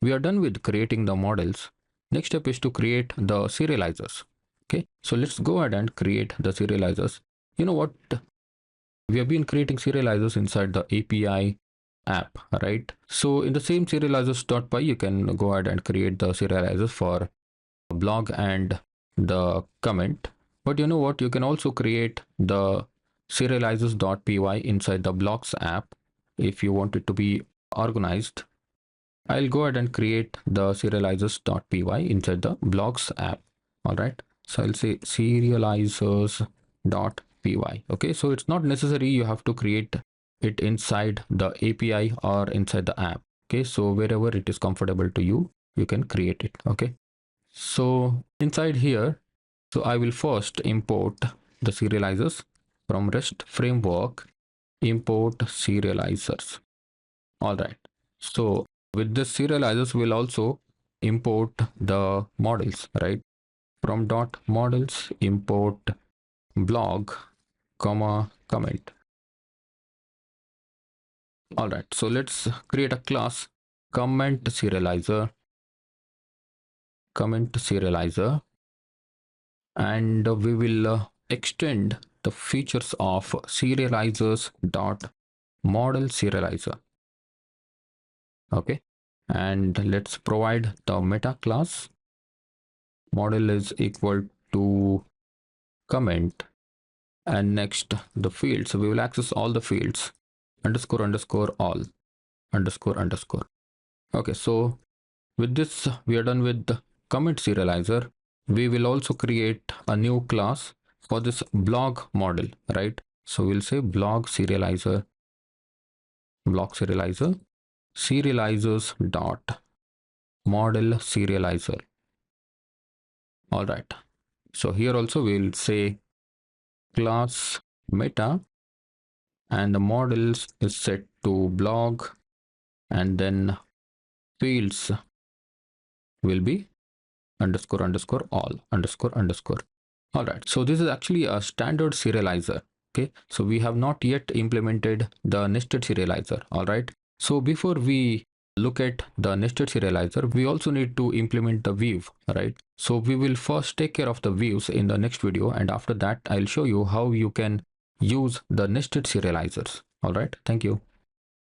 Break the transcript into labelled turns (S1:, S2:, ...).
S1: we are done with creating the models. Next step is to create the serializers. Okay, so let's go ahead and create the serializers. You know what? We have been creating serializers inside the API app, right? So in the same serializers.py, you can go ahead and create the serializers for blog and the comment. But you know what? You can also create the serializers.py inside the blocks app if you want it to be organized. I'll go ahead and create the serializers.py inside the blocks app. All right. So I'll say serializers.py. Okay. So it's not necessary you have to create it inside the API or inside the app. Okay. So wherever it is comfortable to you, you can create it. Okay. So inside here, so I will first import the serializers from REST framework, import serializers. All right. So with this serializers, we'll also import the models, right? From dot models, import blog, comma, comment. All right. So let's create a class comment serializer, and we will extend the features of serializers dot model serializer. Okay, and let's provide the meta class. Model is equal to comment, and next the fields. So we will access all the fields, underscore underscore all, underscore underscore. Okay, so with this we are done with the comment serializer. We will also create a new class for this blog model, right? So we'll say blog serializer, serializers dot model serializer. All right. So here also we'll say class meta, and the models is set to blog, and then fields will be underscore underscore all underscore underscore. All right. So this is actually a standard serializer. Okay. So we have not yet implemented the nested serializer. All right. So before we look at the nested serializer, we also need to implement the view, right? So we will first take care of the views in the next video, and after that I'll show you how you can use the nested serializers. All right. Thank you.